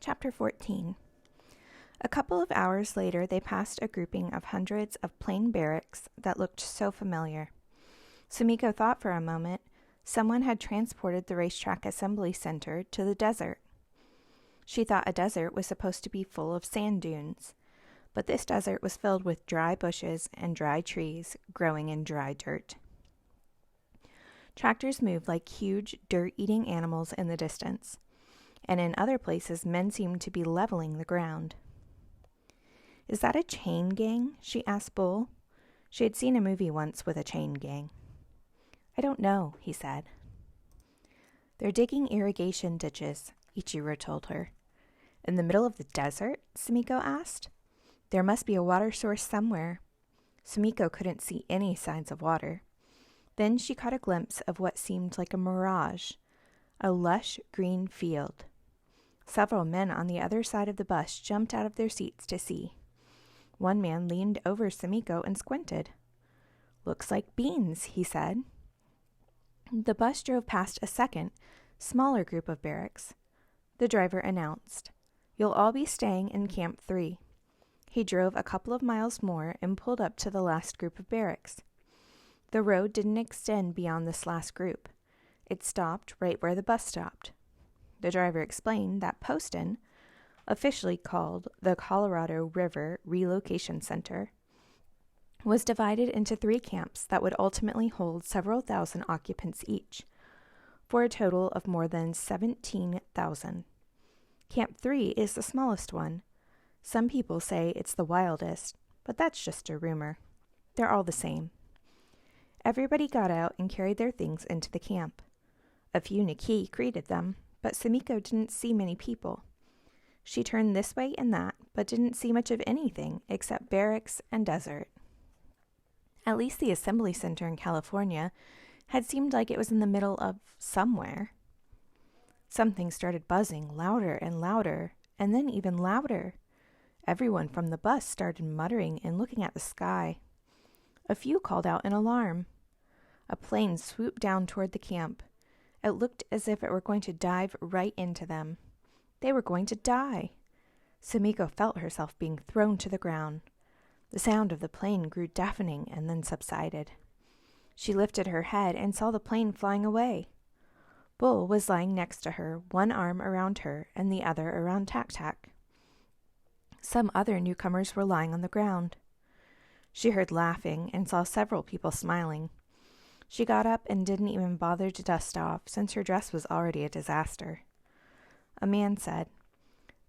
Chapter 14. A couple of hours later, they passed a grouping of hundreds of plain barracks that looked so familiar. Sumiko thought for a moment someone had transported the racetrack assembly center to the desert. She thought a desert was supposed to be full of sand dunes, but this desert was filled with dry bushes and dry trees growing in dry dirt. Tractors moved like huge dirt-eating animals in the distance, and in other places men seemed to be leveling the ground. "Is that a chain gang?" she asked Bull. She had seen a movie once with a chain gang. "I don't know," he said. "They're digging irrigation ditches," Ichiro told her. "In the middle of the desert?" Sumiko asked. "There must be a water source somewhere." Sumiko couldn't see any signs of water. Then she caught a glimpse of what seemed like a mirage, a lush green field. Several men on the other side of the bus jumped out of their seats to see. One man leaned over Sumiko and squinted. "Looks like beans," he said. The bus drove past a second, smaller group of barracks. The driver announced, "You'll all be staying in Camp 3. He drove a couple of miles more and pulled up to the last group of barracks. The road didn't extend beyond this last group. It stopped right where the bus stopped. The driver explained that Poston, officially called the Colorado River Relocation Center, was divided into 3 camps that would ultimately hold several thousand occupants each, for a total of more than 17,000. Camp 3 is the smallest one. Some people say it's the wildest, but that's just a rumor. They're all the same. Everybody got out and carried their things into the camp. A few Nikki greeted them, but Sumiko didn't see many people. She turned this way and that, but didn't see much of anything except barracks and desert. At least the assembly center in California had seemed like it was in the middle of somewhere. Something started buzzing louder and louder, and then even louder. Everyone from the bus started muttering and looking at the sky. A few called out in alarm. A plane swooped down toward the camp. It looked as if it were going to dive right into them. They were going to die. Sumiko felt herself being thrown to the ground. The sound of the plane grew deafening and then subsided. She lifted her head and saw the plane flying away. Bull was lying next to her, one arm around her and the other around Tak-Tak. Some other newcomers were lying on the ground. She heard laughing and saw several people smiling. She got up and didn't even bother to dust off, since her dress was already a disaster. A man said,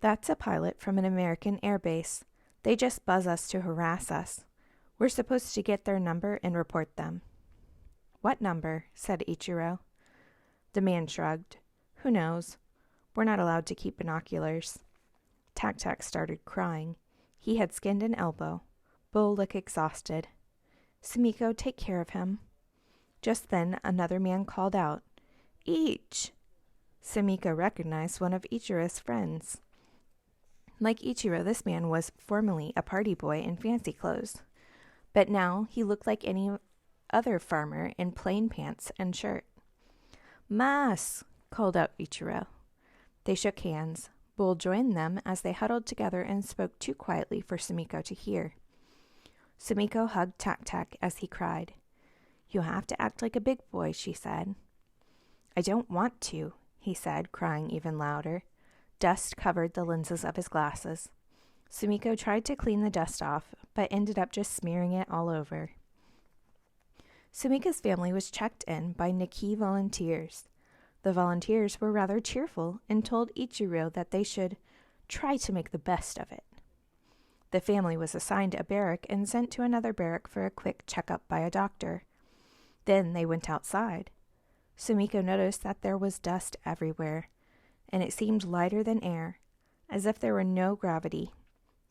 "That's a pilot from an American air base. They just buzz us to harass us. We're supposed to get their number and report them." "What number?" said Ichiro. The man shrugged. "Who knows? We're not allowed to keep binoculars." Tak-Tak started crying. He had skinned an elbow. Bull looked exhausted. "Sumiko, take care of him." Just then another man called out, "Ich!" Sumiko recognized one of Ichiro's friends. Like Ichiro, this man was formerly a party boy in fancy clothes, but now he looked like any other farmer in plain pants and shirt. "Mas!" called out Ichiro. They shook hands. Bull joined them as they huddled together and spoke too quietly for Sumiko to hear. Sumiko hugged Tak-Tak as he cried. "You have to act like a big boy," she said. "I don't want to," he said, crying even louder. Dust covered the lenses of his glasses. Sumiko tried to clean the dust off, but ended up just smearing it all over. Sumiko's family was checked in by Nikki volunteers. The volunteers were rather cheerful and told Ichiro that they should try to make the best of it. The family was assigned a barrack and sent to another barrack for a quick checkup by a doctor. Then they went outside. Sumiko noticed that there was dust everywhere, and it seemed lighter than air, as if there were no gravity.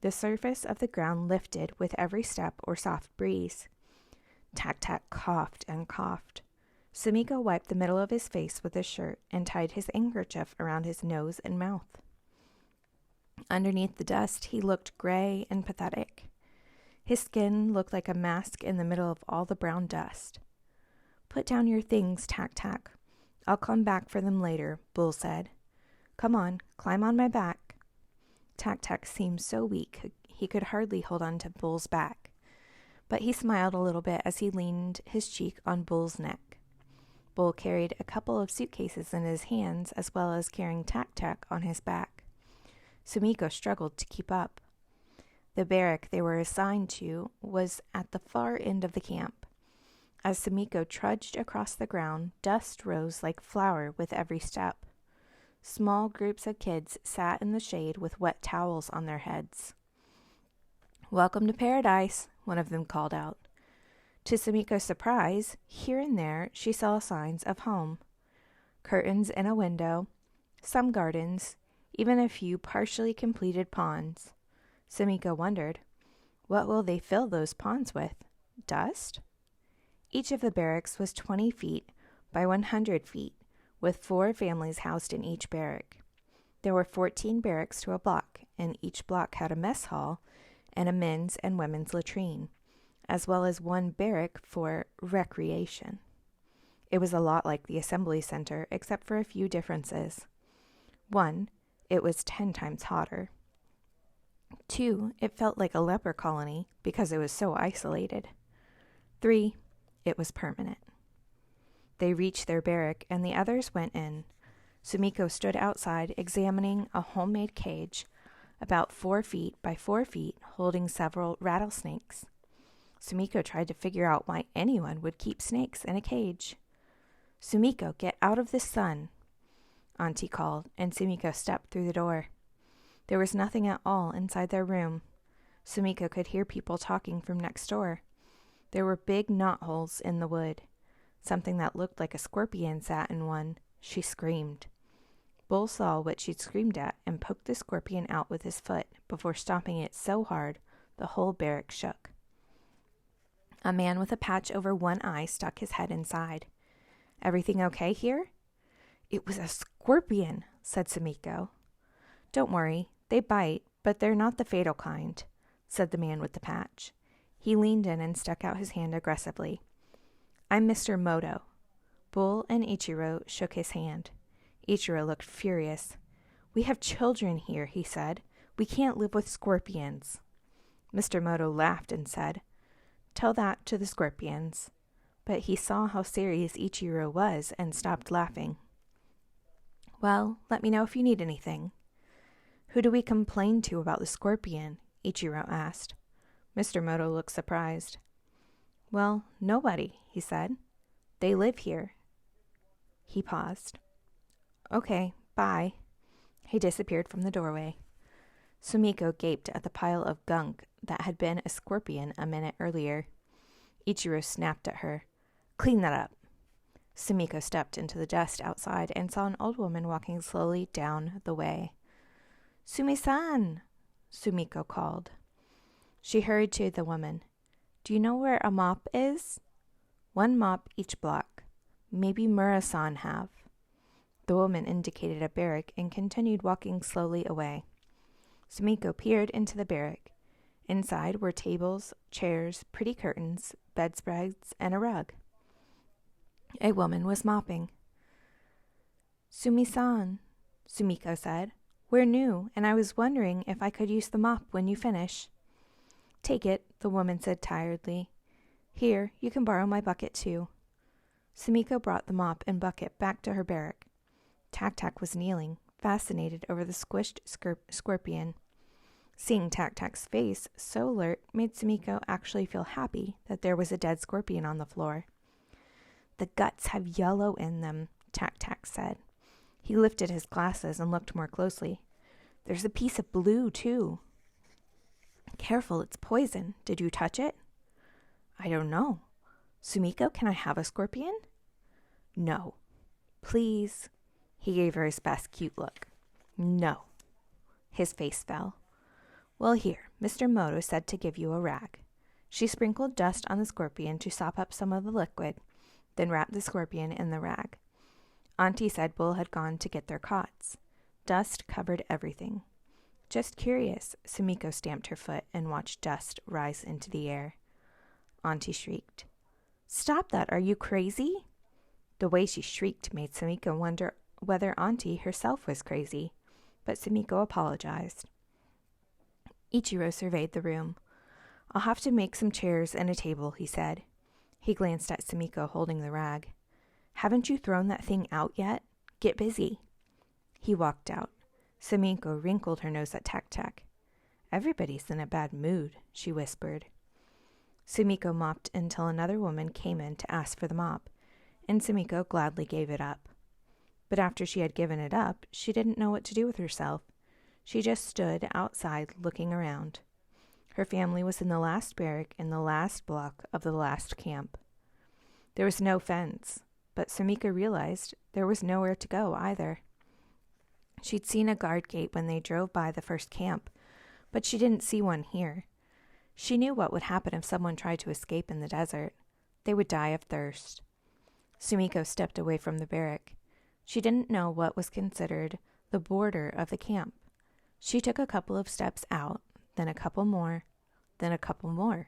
The surface of the ground lifted with every step or soft breeze. Tak-Tak coughed and coughed. Sumiko wiped the middle of his face with his shirt and tied his handkerchief around his nose and mouth. Underneath the dust, he looked gray and pathetic. His skin looked like a mask in the middle of all the brown dust. "Put down your things, Tak-Tak. I'll come back for them later," Bull said. "Come on, climb on my back." Tak-Tak seemed so weak he could hardly hold on to Bull's back, but he smiled a little bit as he leaned his cheek on Bull's neck. Bull carried a couple of suitcases in his hands as well as carrying Tak-Tak on his back. Sumiko struggled to keep up. The barrack they were assigned to was at the far end of the camp. As Sumiko trudged across the ground, dust rose like flour with every step. Small groups of kids sat in the shade with wet towels on their heads. "Welcome to paradise," one of them called out. To Sumiko's surprise, here and there she saw signs of home. Curtains in a window, some gardens, even a few partially completed ponds. Sumiko wondered, what will they fill those ponds with? Dust? Each of the barracks was 20 feet by 100 feet, with 4 families housed in each barrack. There were 14 barracks to a block, and each block had a mess hall and a men's and women's latrine, as well as 1 barrack for recreation. It was a lot like the assembly center, except for a few differences. 1, it was 10 times hotter. 2, it felt like a leper colony because it was so isolated. 3, it was permanent. They reached their barrack and the others went in. Sumiko stood outside examining a homemade cage about 4 feet by 4 feet holding several rattlesnakes. Sumiko tried to figure out why anyone would keep snakes in a cage. "Sumiko, get out of the sun," Auntie called, and Sumiko stepped through the door. There was nothing at all inside their room. Sumiko could hear people talking from next door. There were big knotholes in the wood. Something that looked like a scorpion sat in one. She screamed. Bull saw what she'd screamed at and poked the scorpion out with his foot before stomping it so hard the whole barrack shook. A man with a patch over one eye stuck his head inside. "Everything okay here?" "It was a scorpion," said Sumiko. "Don't worry, they bite, but they're not the fatal kind," said the man with the patch. He leaned in and stuck out his hand aggressively. "I'm Mr. Moto." Bull and Ichiro shook his hand. Ichiro looked furious. "We have children here," he said. "We can't live with scorpions." Mr. Moto laughed and said, "Tell that to the scorpions." But he saw how serious Ichiro was and stopped laughing. "Well, let me know if you need anything." "Who do we complain to about the scorpion?" Ichiro asked. Mr. Moto looked surprised. "Well, nobody," he said. "They live here." He paused. "Okay, bye." He disappeared from the doorway. Sumiko gaped at the pile of gunk that had been a scorpion a minute earlier. Ichiro snapped at her. "Clean that up." Sumiko stepped into the dust outside and saw an old woman walking slowly down the way. "Sumi-san!" Sumiko called. She hurried to the woman. "Do you know where a mop is?" "1 mop each block. Maybe Mura-san have." The woman indicated a barrack and continued walking slowly away. Sumiko peered into the barrack. Inside were tables, chairs, pretty curtains, bedspreads, and a rug. A woman was mopping. "Sumi-san," Sumiko said. "We're new, and I was wondering if I could use the mop when you finish." "Take it," the woman said tiredly. "Here, you can borrow my bucket too." Sumiko brought the mop and bucket back to her barrack. Tak-Tak was kneeling, fascinated over the squished scorpion. Seeing Tak-Tak's face so alert made Sumiko actually feel happy that there was a dead scorpion on the floor. "The guts have yellow in them," Tak-Tak said. He lifted his glasses and looked more closely. "There's a piece of blue, too." "Careful, it's poison. Did you touch it?" "I don't know. Sumiko, can I have a scorpion?" "No." "Please." He gave her his best cute look. "No." His face fell. "Well, here, Mr. Moto said to give you a rag." She sprinkled dust on the scorpion to sop up some of the liquid, then wrapped the scorpion in the rag. Auntie said Bull had gone to get their cots. Dust covered everything. Just curious, Sumiko stamped her foot and watched dust rise into the air. Auntie shrieked. "Stop that! Are you crazy?" The way she shrieked made Sumiko wonder whether Auntie herself was crazy, but Sumiko apologized. Ichiro surveyed the room. I'll have to make some chairs and a table, he said. He glanced at Sumiko holding the rag. Haven't you thrown that thing out yet? Get busy. He walked out. Sumiko wrinkled her nose at Tak-Tak. Everybody's in a bad mood, she whispered. Sumiko mopped until another woman came in to ask for the mop, and Sumiko gladly gave it up. But after she had given it up, she didn't know what to do with herself. She just stood outside looking around. Her family was in the last barrack in the last block of the last camp. There was no fence, but Sumiko realized there was nowhere to go either. She'd seen a guard gate when they drove by the first camp, but she didn't see one here. She knew what would happen if someone tried to escape in the desert. They would die of thirst. Sumiko stepped away from the barrack. She didn't know what was considered the border of the camp. She took a couple of steps out, then a couple more, then a couple more.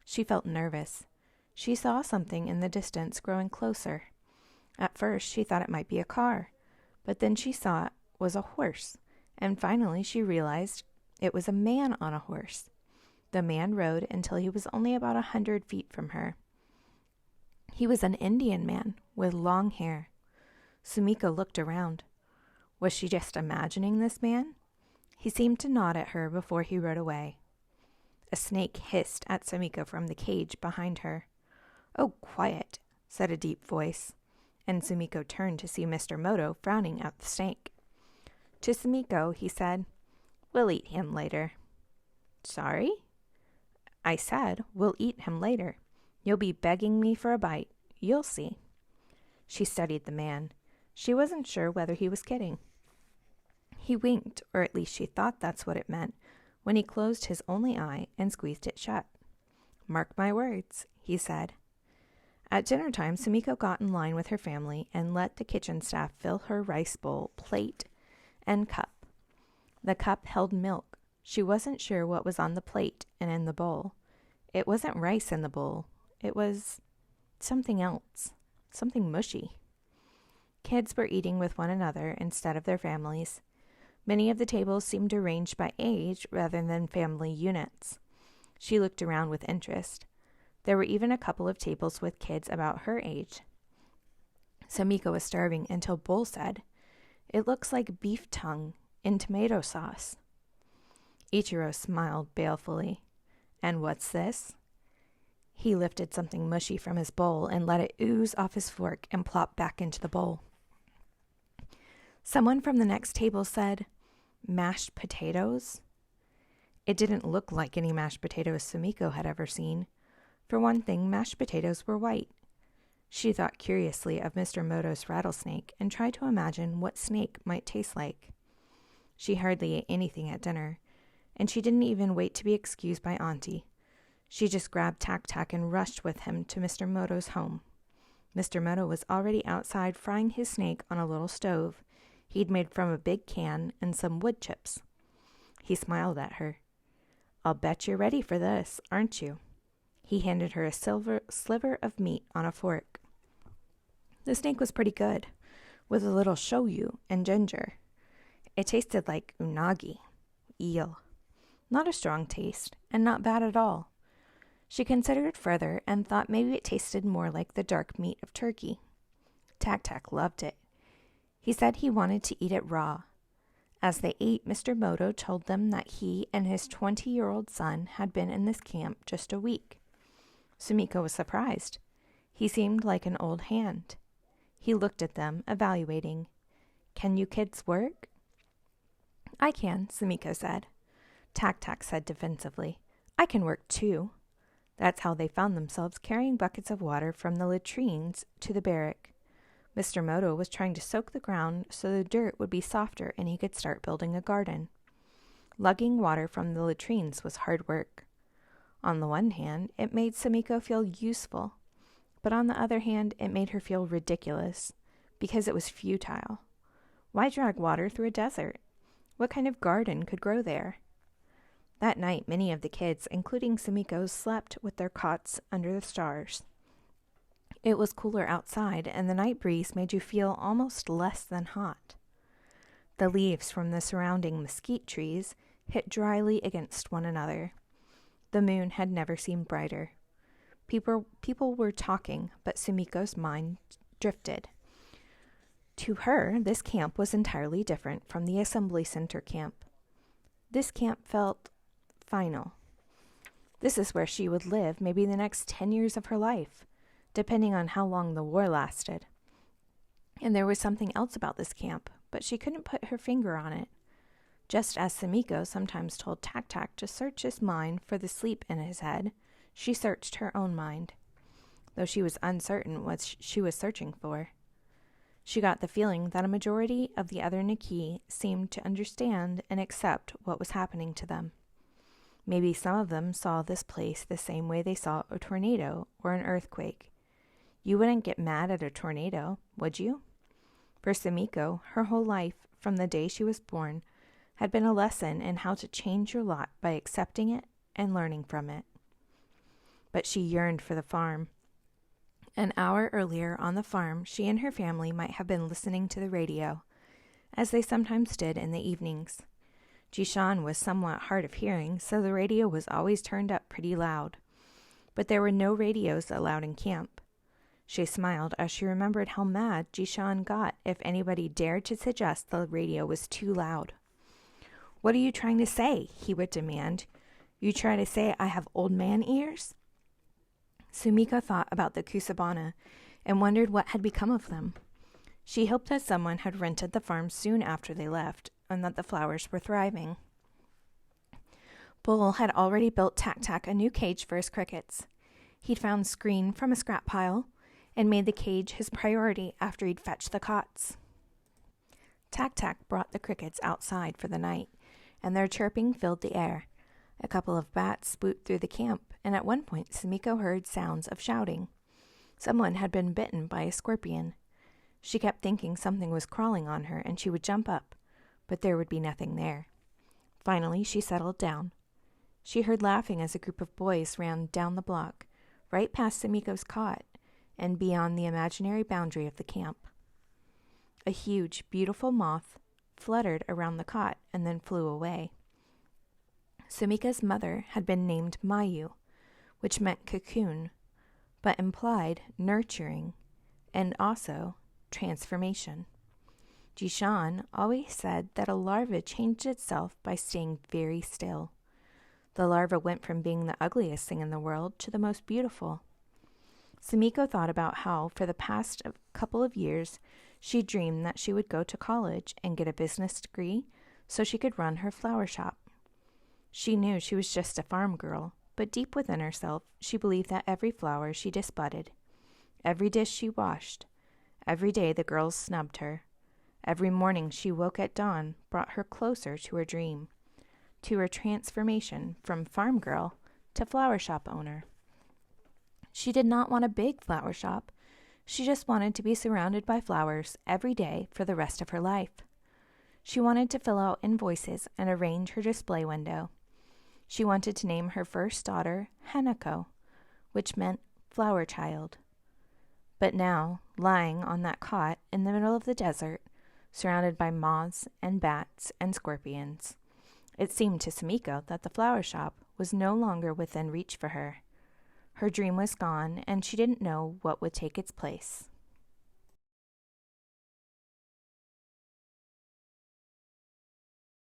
She felt nervous. She saw something in the distance growing closer. At first, she thought it might be a car, but then she saw it was a horse, and finally she realized it was a man on a horse. The man rode until he was only about 100 feet from her. He was an Indian man with long hair. Sumiko looked around. Was she just imagining this man? He seemed to nod at her before he rode away. A snake hissed at Sumiko from the cage behind her. "Oh, quiet," said a deep voice, and Sumiko turned to see Mr. Moto frowning at the snake. To Sumiko, he said, "We'll eat him later." "Sorry?" "I said, we'll eat him later. You'll be begging me for a bite. You'll see." She studied the man. She wasn't sure whether he was kidding. He winked, or at least she thought that's what it meant, when he closed his only eye and squeezed it shut. "Mark my words," he said. At dinner time, Sumiko got in line with her family and let the kitchen staff fill her rice bowl, plate, and cup. The cup held milk. She wasn't sure what was on the plate and in the bowl. It wasn't rice in the bowl. It was something else, something mushy. Kids were eating with one another instead of their families. Many of the tables seemed arranged by age rather than family units. She looked around with interest. There were even a couple of tables with kids about her age. Sumiko was starving until Bull said, "It looks like beef tongue in tomato sauce." Ichiro smiled balefully. "And what's this?" He lifted something mushy from his bowl and let it ooze off his fork and plop back into the bowl. Someone from the next table said, "Mashed potatoes?" It didn't look like any mashed potatoes Sumiko had ever seen. For one thing, mashed potatoes were white. She thought curiously of Mr. Moto's rattlesnake and tried to imagine what snake might taste like. She hardly ate anything at dinner, and she didn't even wait to be excused by Auntie. She just grabbed Tak-Tak and rushed with him to Mr. Moto's home. Mr. Moto was already outside frying his snake on a little stove he'd made from a big can and some wood chips. He smiled at her. "I'll bet you're ready for this, aren't you?" He handed her a sliver of meat on a fork. The snake was pretty good, with a little shoyu and ginger. It tasted like unagi, eel. Not a strong taste, and not bad at all. She considered further and thought maybe it tasted more like the dark meat of turkey. Tak-Tak loved it. He said he wanted to eat it raw. As they ate, Mr. Moto told them that he and his 20-year-old son had been in this camp just a week. Sumiko was surprised. He seemed like an old hand. He looked at them, evaluating. "Can you kids work?" "I can," Sumiko said. Tak-Tak said defensively, "I can work too." That's how they found themselves carrying buckets of water from the latrines to the barrack. Mr. Moto was trying to soak the ground so the dirt would be softer and he could start building a garden. Lugging water from the latrines was hard work. On the one hand, it made Sumiko feel useful, but on the other hand, it made her feel ridiculous, because it was futile. Why drag water through a desert? What kind of garden could grow there? That night, many of the kids, including Sumiko, slept with their cots under the stars. It was cooler outside, and the night breeze made you feel almost less than hot. The leaves from the surrounding mesquite trees hit dryly against one another. The moon had never seemed brighter. People were talking, but Sumiko's mind drifted. To her, this camp was entirely different from the assembly center camp. This camp felt final. This is where she would live maybe the next 10 years of her life, depending on how long the war lasted. And there was something else about this camp, but she couldn't put her finger on it. Just as Sumiko sometimes told Tak-Tak to search his mind for the sleep in his head, she searched her own mind, though she was uncertain what she was searching for. She got the feeling that a majority of the other Nikki seemed to understand and accept what was happening to them. Maybe some of them saw this place the same way they saw a tornado or an earthquake. You wouldn't get mad at a tornado, would you? For Sumiko, her whole life, from the day she was born, had been a lesson in how to change your lot by accepting it and learning from it. But she yearned for the farm. An hour earlier on the farm, she and her family might have been listening to the radio, as they sometimes did in the evenings. Jishan was somewhat hard of hearing, so the radio was always turned up pretty loud. But there were no radios allowed in camp. She smiled as she remembered how mad Jishan got if anybody dared to suggest the radio was too loud. "What are you trying to say?" he would demand. "You try to say I have old man ears?" Sumiko thought about the Kusabana and wondered what had become of them. She hoped that someone had rented the farm soon after they left and that the flowers were thriving. Bull had already built Tak-Tak a new cage for his crickets. He'd found screen from a scrap pile and made the cage his priority after he'd fetched the cots. Tak-Tak brought the crickets outside for the night, and their chirping filled the air. A couple of bats spooked through the camp, and at one point Sumiko heard sounds of shouting. Someone had been bitten by a scorpion. She kept thinking something was crawling on her, and she would jump up, but there would be nothing there. Finally, she settled down. She heard laughing as a group of boys ran down the block, right past Sumiko's cot, and beyond the imaginary boundary of the camp. A huge, beautiful moth fluttered around the cot and then flew away. Sumiko's mother had been named Mayu, which meant cocoon, but implied nurturing and also transformation. Jishan always said that a larva changed itself by staying very still. The larva went from being the ugliest thing in the world to the most beautiful. Sumiko thought about how, for the past couple of years, she dreamed that she would go to college and get a business degree so she could run her flower shop. She knew she was just a farm girl, but deep within herself, she believed that every flower she disbudded, every dish she washed, every day the girls snubbed her, every morning she woke at dawn brought her closer to her dream, to her transformation from farm girl to flower shop owner. She did not want a big flower shop. She just wanted to be surrounded by flowers every day for the rest of her life. She wanted to fill out invoices and arrange her display window. She wanted to name her first daughter Hanako, which meant flower child. But now, lying on that cot in the middle of the desert, surrounded by moths and bats and scorpions, it seemed to Sumiko that the flower shop was no longer within reach for her. Her dream was gone, and she didn't know what would take its place.